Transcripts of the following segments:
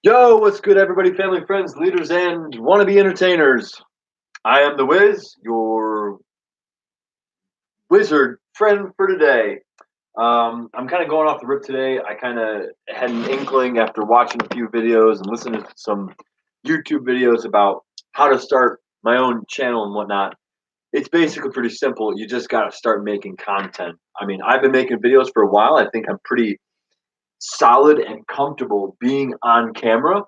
Yo, what's good, everybody, family, friends, leaders, and wannabe entertainers? I am the Wiz, your wizard friend for today. I'm kind of going off the rip today. I kind of had an inkling after watching a few videos and listening to some YouTube videos about how to start my own channel and whatnot. It's basically pretty simple. You just got to start making content. I mean, I've been making videos for a while. I think I'm pretty solid and comfortable being on camera.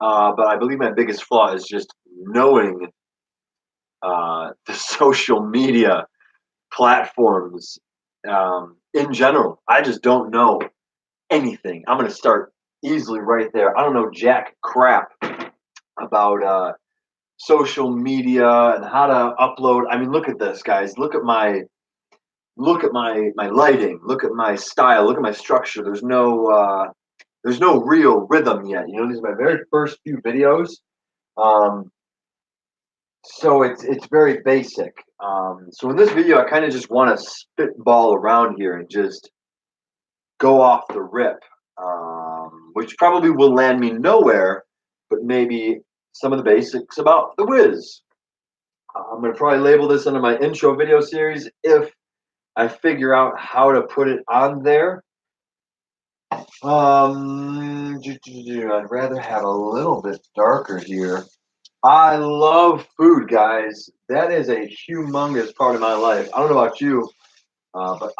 But I believe my biggest flaw is just knowing the social media platforms in general. I just don't know anything. I'm going to start easily right there. I don't know jack crap about social media and how to upload. I mean, look at this, guys. Look at my lighting. Look at my style. Look at my structure. There's no real rhythm yet. You know, these are my very first few videos. Um, so it's very basic. So in this video, I kind of just want to spitball around here and just go off the rip, which probably will land me nowhere, but maybe some of the basics about the Wiz. I'm gonna probably label this under my intro video series if I figure out how to put it on there. I'd rather have a little bit darker here. I love food, guys. That is a humongous part of my life. I don't know about you, but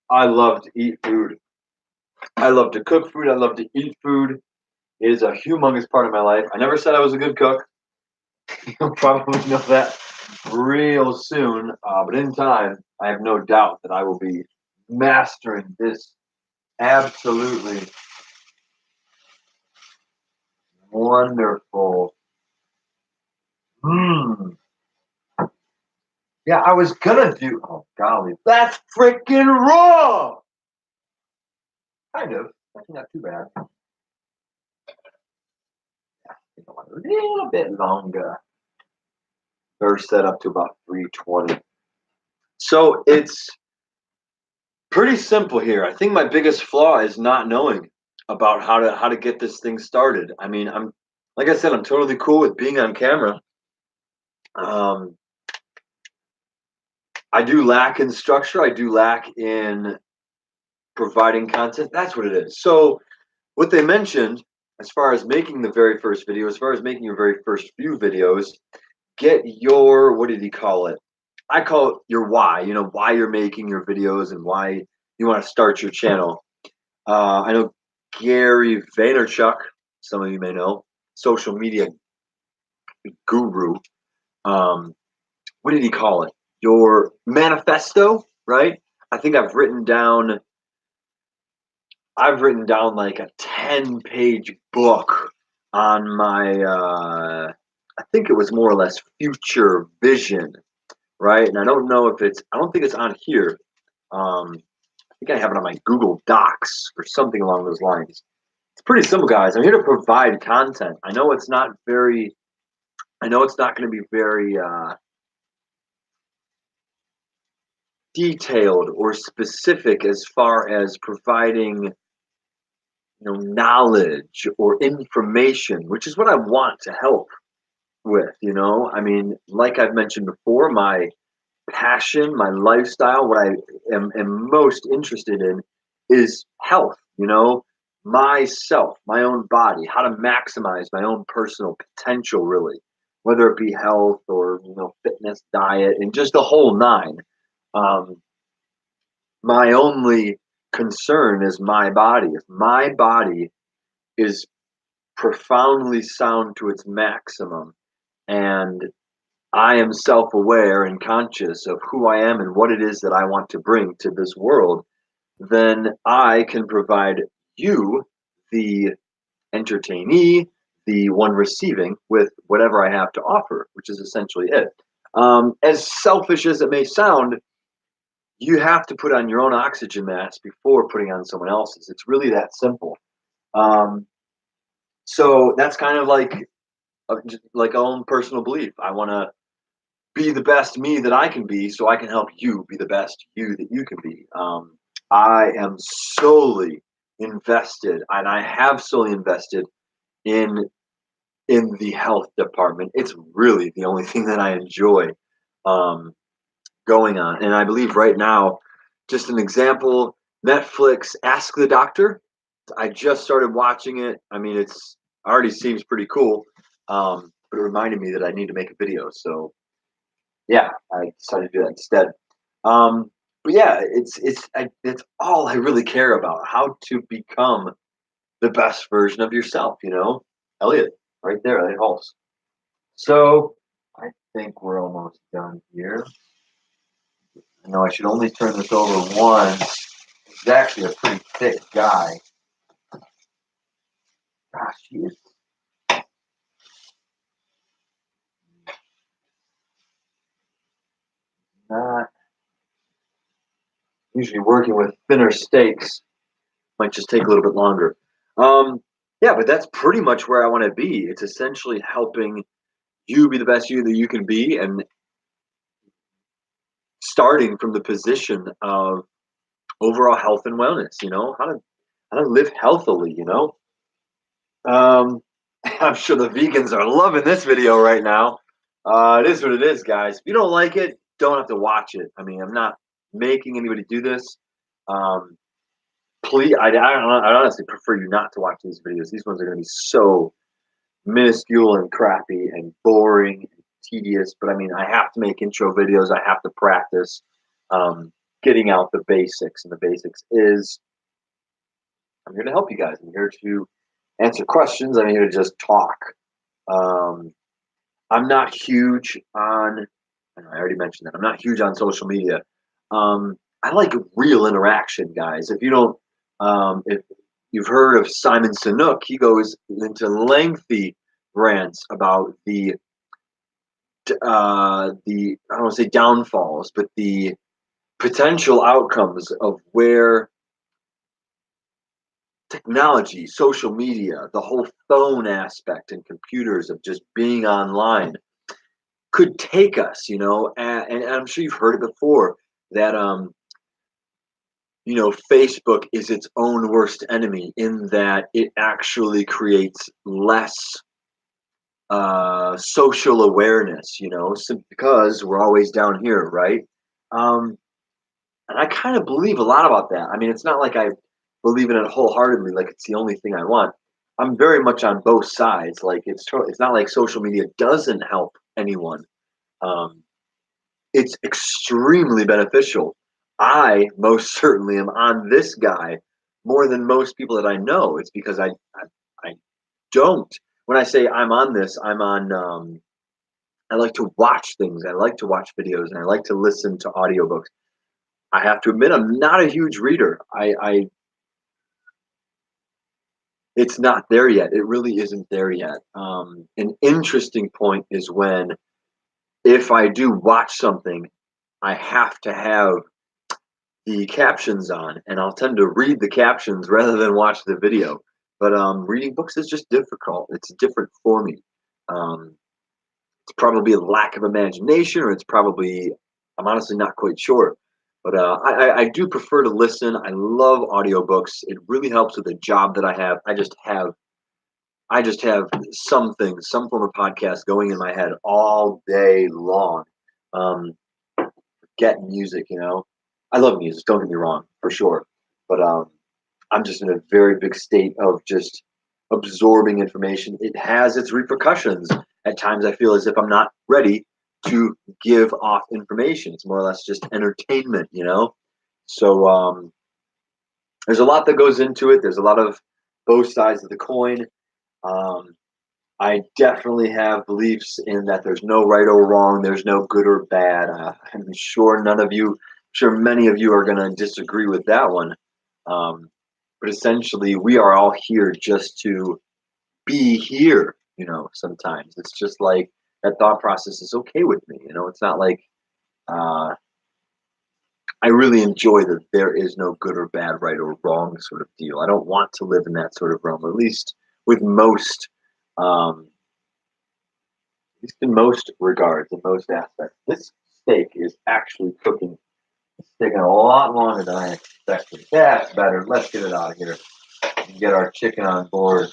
I love to eat food. I love to cook food. I love to eat food. It is a humongous part of my life. I never said I was a good cook. You'll probably know that real soon. But in time, I have no doubt that I will be mastering this absolutely wonderful. Mm. Yeah, I was gonna do. Oh golly, that's freaking raw. Kind of. That's not too bad. A little bit longer. They're set up to about 320. So it's pretty simple here. I think my biggest flaw is not knowing about how to get this thing started. I mean, I'm like I said, I'm totally cool with being on camera. Um, I do lack in structure. I do lack in providing content. That's what it is. So what they mentioned as far as making the very first video, as far as making your very first few videos, get your, what did he call it? I call it your why, you know, why you're making your videos and why you want to start your channel. I know Gary Vaynerchuk, some of you may know, social media guru. Um, what did he call it? Your manifesto, right? I think I've written down like a 10-page book on my I think it was more or less future vision, right? And I don't think it's on here. I think I have it on my Google Docs or something along those lines. It's pretty simple, guys. I'm here to provide content. I know it's not going to be very detailed or specific as far as providing, knowledge or information, which is what I want to help with. I mean, like I've mentioned before, my passion, my lifestyle, what I am most interested in is health, myself, my own body, how to maximize my own personal potential, really, whether it be health or, fitness, diet, and just the whole nine. Um, my only concern is my body. If my body is profoundly sound to its maximum and I am self aware and conscious of who I am and what it is that I want to bring to this world, then I can provide you, the entertainee, the one receiving, with whatever I have to offer, which is essentially it. As selfish as it may sound, you have to put on your own oxygen mask before putting on someone else's. It's really that simple. Um, so that's kind of like own personal belief. I want to be the best me that I can be, so I can help you be the best you that you can be. I am solely invested, and I have solely invested in the health department. It's really the only thing that I enjoy um, going on. And I believe right now, just an example, Netflix Ask the Doctor. I just started watching it. I mean, it's already seems pretty cool, but it reminded me that I need to make a video. So yeah, I decided to do that instead. But yeah, it's all I really care about. How to become the best version of yourself. Elliot, right there, Elliot Halls. So I think we're almost done here. I know I should only turn this over once. He's actually a pretty thick guy. Gosh, he is not usually working with thinner steaks. Might just take a little bit longer. Um, yeah, but that's pretty much where I want to be. It's essentially helping you be the best you that you can be, and starting from the position of overall health and wellness. How to live healthily. Um, I'm sure the vegans are loving this video right now. It is what it is, guys. If you don't like it, don't have to watch it. I mean, I'm not making anybody do this. Um, please, I honestly prefer you not to watch these videos. These ones are going to be so minuscule and crappy and boring and tedious. But I mean, I have to make intro videos. I have to practice getting out the basics. And the basics is I'm here to help you guys. I'm here to answer questions. I'm here to just talk. Um, I'm not huge on, I already mentioned that. I'm not huge on social media. I like real interaction, guys. If you've heard of Simon Sinek, he goes into lengthy rants about I don't want to say downfalls, but the potential outcomes of where technology, social media, the whole phone aspect and computers of just being online could take us, and I'm sure you've heard it before that Facebook is its own worst enemy in that it actually creates less social awareness, because we're always down here, right? Um, and I kind of believe a lot about that. I mean, it's not like I believe in it wholeheartedly, like it's the only thing I want. I'm very much on both sides. Like it's not like social media doesn't help anyone. Um, it's extremely beneficial. I most certainly am on this guy more than most people that I know. It's because I don't. When I say I'm on this, I'm on. I like to watch things. I like to watch videos, and I like to listen to audiobooks. I have to admit, I'm not a huge reader. It's not there yet. It really isn't there yet. An interesting point is when, if I do watch something, I have to have the captions on, and I'll tend to read the captions rather than watch the video. But reading books is just difficult. It's different for me. Um, it's probably a lack of imagination, or it's probably I'm honestly not quite sure. But I do prefer to listen. I love audiobooks. It really helps with the job that I have. I just have something, some form of podcast going in my head all day long. Um, Get music, I love music. Don't get me wrong, for sure. But I'm just in a very big state of just absorbing information. It has its repercussions. At times, I feel as if I'm not ready to give off information. It's more or less just entertainment. So there's a lot that goes into it. There's a lot of both sides of the coin. Um, I definitely have beliefs in that there's no right or wrong, there's no good or bad. I'm sure sure many of you are going to disagree with that one. Um, but essentially, we are all here just to be here, sometimes. It's just like that thought process is okay with me. It's not like uh, I really enjoy that there is no good or bad, right or wrong sort of deal. I don't want to live in that sort of realm, at least with most. Um, at least in most regards, in most aspects. This steak is actually cooking. It's taking a lot longer than I expected. That's better. Let's get it out of here. and get our chicken on board.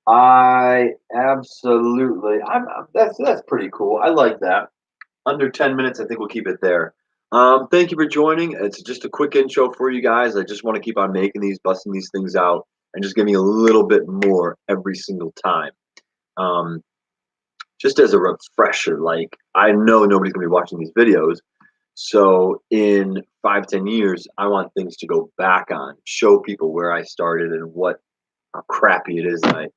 I absolutely. That's pretty cool. I like that. Under 10 minutes, I think we'll keep it there. Thank you for joining. It's just a quick intro for you guys. I just want to keep on making these, busting these things out, and just giving you a little bit more every single time. Um, just as a refresher, like I know nobody's gonna be watching these videos, so in 5, 10 years, I want things to go back on, show people where I started and what how crappy it is, and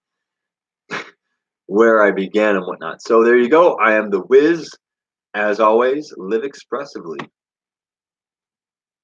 where I began and whatnot. So there you go. I am the Wiz. As always, live expressively.